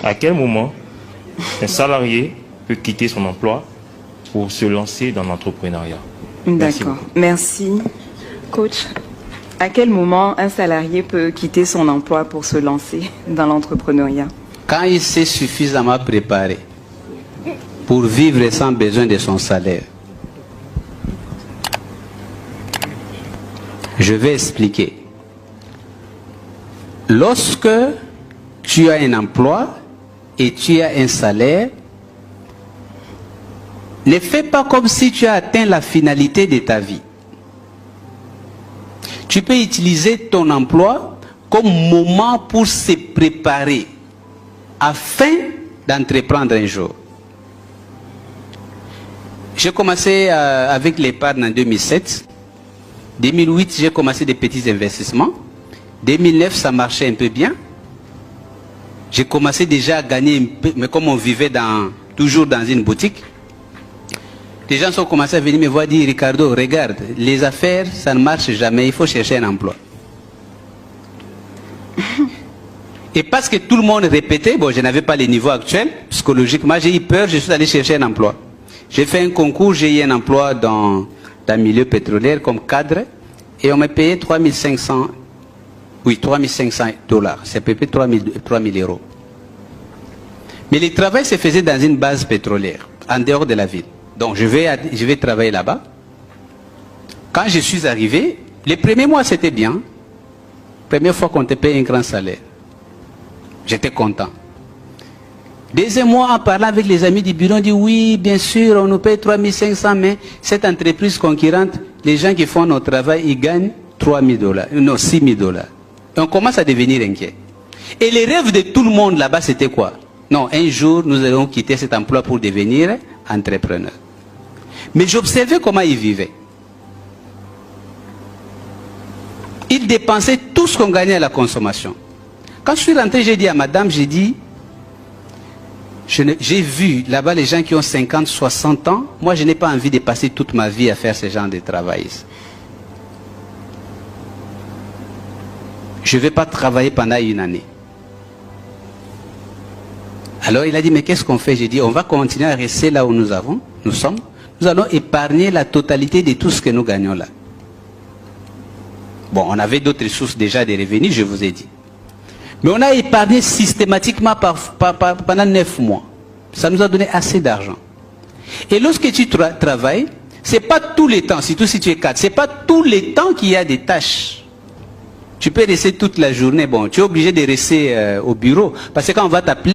À quel moment un salarié peut quitter son emploi pour se lancer dans l'entrepreneuriat? D'accord. Merci. Coach, à quel moment un salarié peut quitter son emploi pour se lancer dans l'entrepreneuriat? Quand il s'est suffisamment préparé pour vivre sans besoin de son salaire. Je vais expliquer. Lorsque tu as un emploi et tu as un salaire, ne fais pas comme si tu as atteint la finalité de ta vie. Tu peux utiliser ton emploi comme moment pour se préparer afin d'entreprendre un jour. J'ai commencé avec l'épargne en 2007. 2008, j'ai commencé des petits investissements. 2009, ça marchait un peu bien. J'ai commencé déjà à gagner un peu, mais comme on vivait toujours dans une boutique, les gens sont commencé à venir me voir dire, Ricardo, regarde, les affaires, ça ne marche jamais, il faut chercher un emploi. Et parce que tout le monde répétait, bon, je n'avais pas les niveaux actuels, psychologiquement, j'ai eu peur, je suis allé chercher un emploi. J'ai fait un concours, j'ai eu un emploi dans le milieu pétrolier comme cadre, et on m'a payé 3500 $. C'est à peu près 3000 euros. Mais le travail se faisait dans une base pétrolière, en dehors de la ville. Donc je vais travailler là-bas. Quand je suis arrivé, les premiers mois c'était bien. Première fois qu'on te paye un grand salaire. J'étais content. Deuxième mois, en parlant avec les amis du bureau, on dit oui, bien sûr, on nous paye 3500, mais cette entreprise concurrente, les gens qui font notre travail, ils gagnent $3000, non, $6000. Et on commence à devenir inquiet. Et les rêves de tout le monde là-bas, c'était quoi? Non, un jour, nous allons quitter cet emploi pour devenir entrepreneur. Mais j'observais comment ils vivaient. Ils dépensaient tout ce qu'on gagnait à la consommation. Quand je suis rentré, j'ai dit à madame, j'ai dit, j'ai vu là-bas les gens qui ont 50, 60 ans. Moi, je n'ai pas envie de passer toute ma vie à faire ce genre de travail. Je ne vais pas travailler pendant une année. Alors il a dit, mais qu'est-ce qu'on fait? J'ai dit, on va continuer à rester là où nous sommes. Nous allons épargner la totalité de tout ce que nous gagnons là. Bon, on avait d'autres sources déjà de revenus, je vous ai dit. Mais on a épargné systématiquement pendant 9 mois. Ça nous a donné assez d'argent. Et lorsque tu travailles, ce n'est pas tous les temps, surtout si tu es cadre, ce n'est pas tous les temps qu'il y a des tâches. Tu peux rester toute la journée. Bon, tu es obligé de rester au bureau. Parce que quand on va t'appeler,